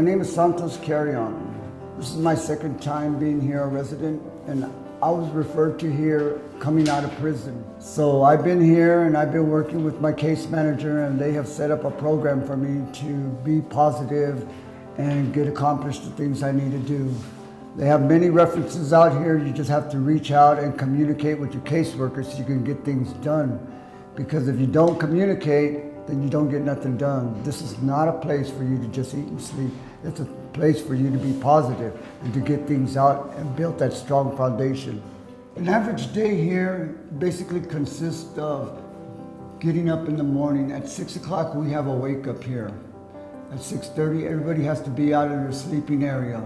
name is Santos Carrion. This is my second time being here a resident, and I was referred to here coming out of prison. So I've been here and I've been working with my case manager, and they have set up a program for me to be positive and get accomplished the things I need to do. They have many references out here. You just have to reach out and communicate with your caseworkers so you can get things done. Because if you don't communicate, then you don't get nothing done. This is not a place for you to just eat and sleep. It's a place for you to be positive and to get things out and build that strong foundation. An average day here basically consists of getting up in the morning. At 6 o'clock, we have a wake up here. At 6:30, everybody has to be out in their sleeping area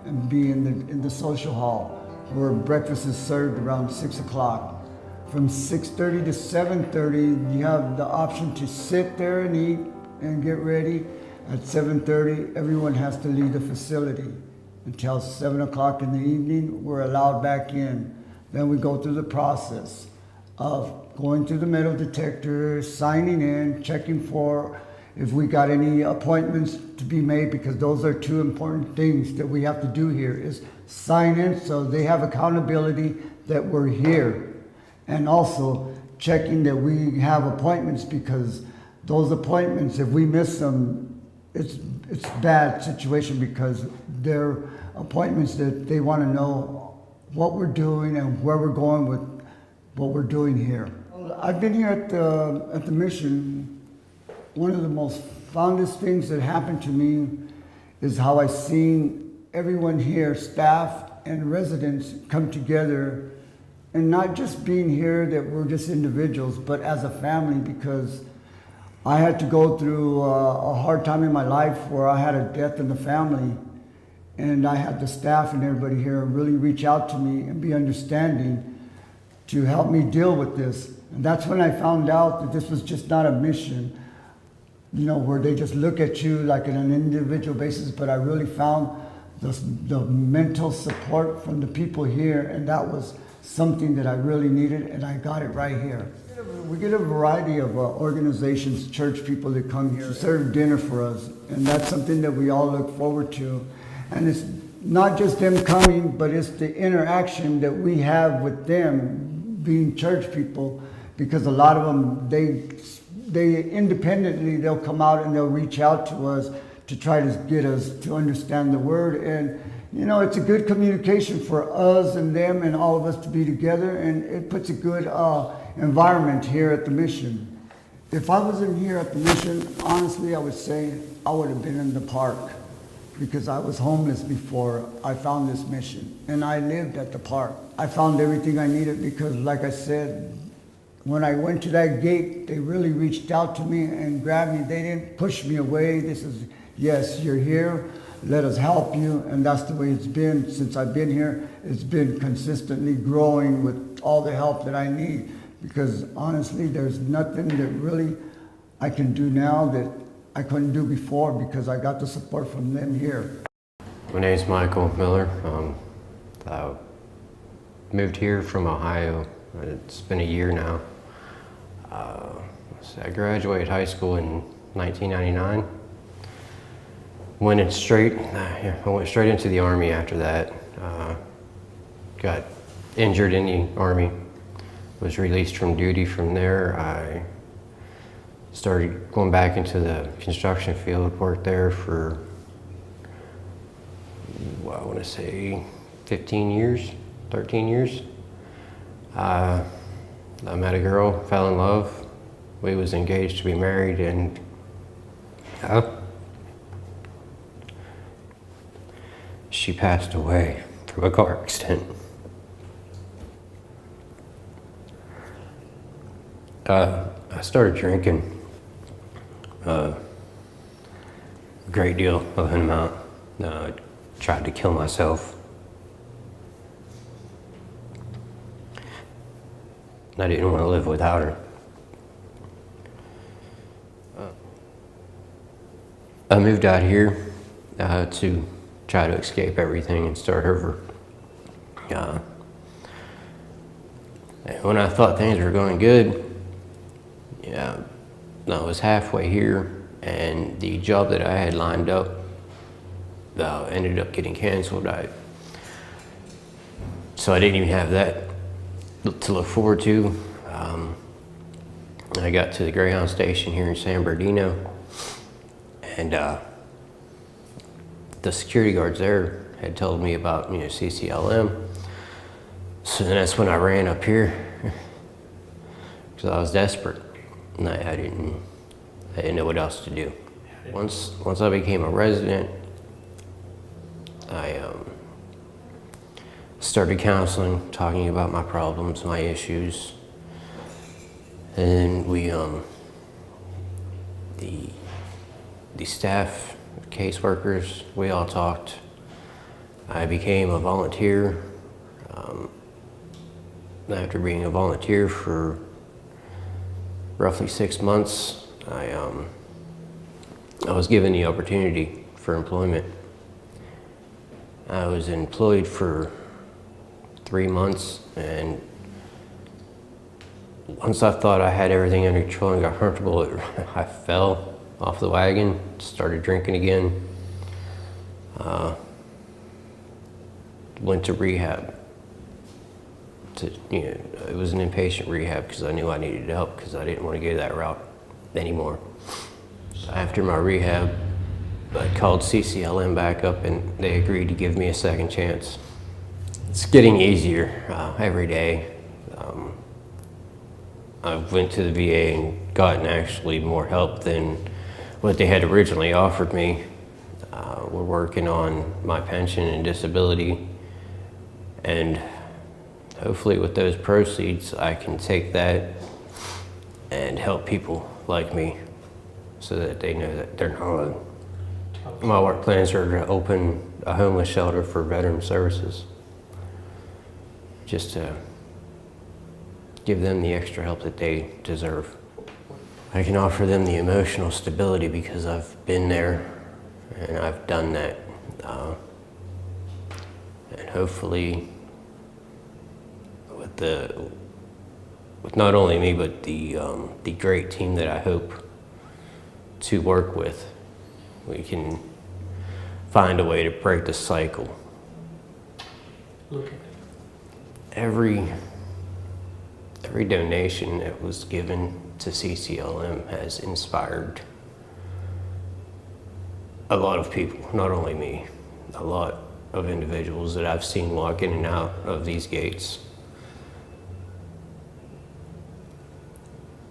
and be in the social hall where breakfast is served around 6 o'clock. From 6:30 to 7:30, you have the option to sit there and eat and get ready. At 7:30, everyone has to leave the facility. Until 7 o'clock in the evening, we're allowed back in. Then we go through the process of going through the metal detector, signing in, checking for if we got any appointments to be made, because those are two important things that we have to do here, is sign in so they have accountability that we're here. And also checking that we have appointments, because those appointments, if we miss them, it's a bad situation, because they're appointments that they want to know what we're doing and where we're going with what we're doing here. I've been here at the mission. One of the most fondest things that happened to me is how I seen everyone here, staff and residents, come together. And not just being here that we're just individuals, but as a family, because I had to go through a hard time in my life where I had a death in the family. And I had the staff and everybody here really reach out to me and be understanding to help me deal with this. And that's when I found out that this was just not a mission, you know, where they just look at you like on an individual basis, but I really found the mental support from the people here, and that was something that I really needed, and I got it right here. We get a variety of organizations, church people that come here, serve dinner for us, and that's something that we all look forward to. And it's not just them coming, but it's the interaction that we have with them, being church people, because a lot of them, they independently, they'll come out and they'll reach out to us to try to get us to understand the word. And you know, it's a good communication for us and them and all of us to be together, and it puts a good environment here at the mission. If I wasn't here at the mission, honestly, I would say I would have been in the park, because I was homeless before I found this mission, and I lived at the park. I found everything I needed because, like I said, when I went to that gate, they really reached out to me and grabbed me. They didn't push me away. This is, yes, you're here. Let us help you, and that's the way it's been since I've been here. It's been consistently growing with all the help that I need, because honestly, there's nothing that really I can do now that I couldn't do before, because I got the support from them here. My name is Michael Miller. I moved here from Ohio. It's been a year now. I graduated high school in 1999. I went straight into the Army after that. Got injured in the Army, was released from duty. From there, I started going back into the construction field, worked there for, well, I want to say 15 years, 13 years. I met a girl, fell in love. We was engaged to be married, and she passed away from a car accident. I started drinking a great deal of an amount. Tried to kill myself. I didn't want to live without her. I moved out here to try to escape everything and start over. And when I thought things were going good, I was halfway here, and the job that I had lined up ended up getting canceled. So I didn't even have that to look forward to. I got to the Greyhound station here in San Bernardino, and the security guards there had told me about CCLM. So then that's when I ran up here because I was desperate, and I didn't know what else to do. Once I became a resident, I started counseling, talking about my problems, my issues, and we the staff, caseworkers, we all talked. I became a volunteer. After being a volunteer for roughly 6 months, I was given the opportunity for employment. I was employed for 3 months, and once I thought I had everything under control and got comfortable, I fell off the wagon, started drinking again, went to rehab. It was an inpatient rehab because I knew I needed help because I didn't want to go that route anymore. So after my rehab, I called CCLM back up and they agreed to give me a second chance. It's getting easier every day. I went to the VA and gotten actually more help than what they had originally offered me. We're working on my pension and disability, and hopefully with those proceeds, I can take that and help people like me so that they know that they're not alone. My work plans are to open a homeless shelter for veteran services, just to give them the extra help that they deserve. I can offer them the emotional stability because I've been there and I've done that. And hopefully with not only me, but the great team that I hope to work with, we can find a way to break the cycle. Look at it. Every donation that was given to CCLM has inspired a lot of people, not only me, a lot of individuals that I've seen walk in and out of these gates.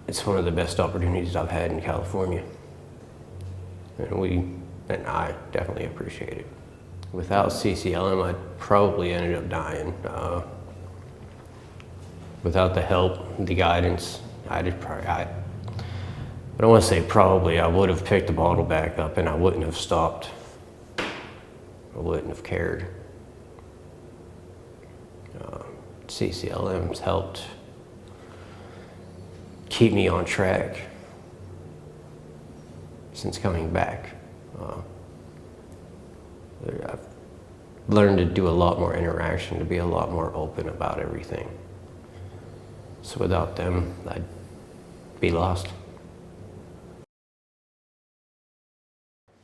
It's one of the best opportunities I've had in California. And I definitely appreciate it. Without CCLM, I'd probably ended up dying. Without the help, the guidance, I don't want to say probably, I would have picked the bottle back up and I wouldn't have stopped. I wouldn't have cared. CCLM's helped keep me on track since coming back. I've learned to do a lot more interaction, to be a lot more open about everything. So without them, I'd be lost.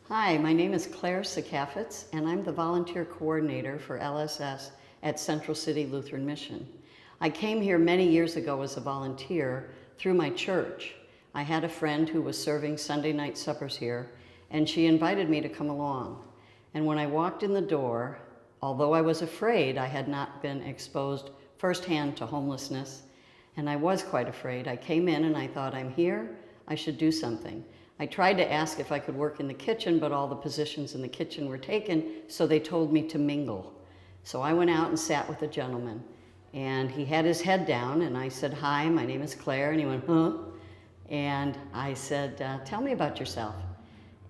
Hi, my name is Claire Sakafitz, and I'm the volunteer coordinator for LSS at Central City Lutheran Mission. I came here many years ago as a volunteer through my church. I had a friend who was serving Sunday night suppers here, and she invited me to come along. And when I walked in the door, although I was afraid I had not been exposed firsthand to homelessness, and I was quite afraid, I came in and I thought, I'm here, I should do something. I tried to ask if I could work in the kitchen, but all the positions in the kitchen were taken, so they told me to mingle. So I went out and sat with a gentleman, and he had his head down, and I said, hi, my name is Claire, and he went, huh? And I said, tell me about yourself.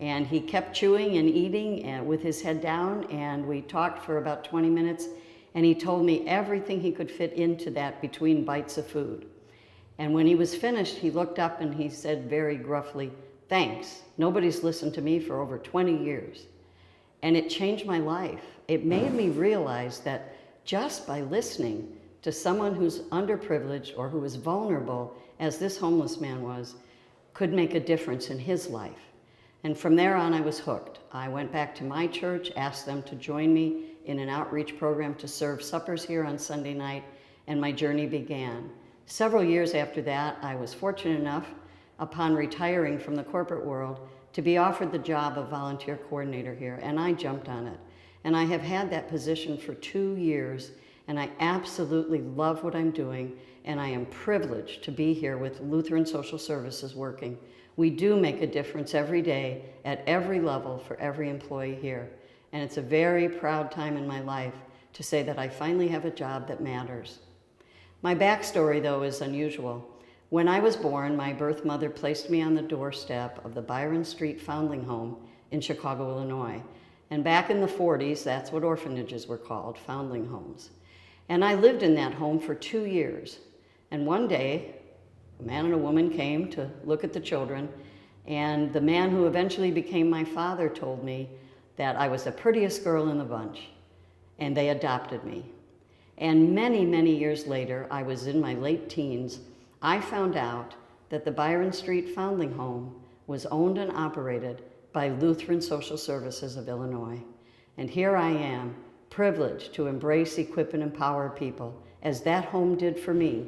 And he kept chewing and eating with his head down, and we talked for about 20 minutes, and he told me everything he could fit into that between bites of food. And when he was finished, he looked up and he said very gruffly, thanks. Nobody's listened to me for over 20 years. And it changed my life. It made me realize that just by listening to someone who's underprivileged or who is vulnerable, as this homeless man was, could make a difference in his life. And from there on, I was hooked. I went back to my church, asked them to join me in an outreach program to serve suppers here on Sunday night, and my journey began. Several years after that, I was fortunate enough, upon retiring from the corporate world, to be offered the job of volunteer coordinator here, and I jumped on it. And I have had that position for 2 years, and I absolutely love what I'm doing, and I am privileged to be here with Lutheran Social Services working. We do make a difference every day at every level for every employee here, and it's a very proud time in my life to say that I finally have a job that matters. My backstory, though, is unusual. When I was born, my birth mother placed me on the doorstep of the Byron Street Foundling Home in Chicago, Illinois. And back in the 40s, that's what orphanages were called, foundling homes. And I lived in that home for 2 years. And one day, a man and a woman came to look at the children, and the man who eventually became my father told me that I was the prettiest girl in the bunch, and they adopted me. And many, many years later, I was in my late teens, I found out that the Byron Street Foundling Home was owned and operated by Lutheran Social Services of Illinois. And here I am, privileged to embrace, equip, and empower people, as that home did for me,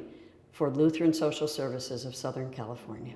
for Lutheran Social Services of Southern California.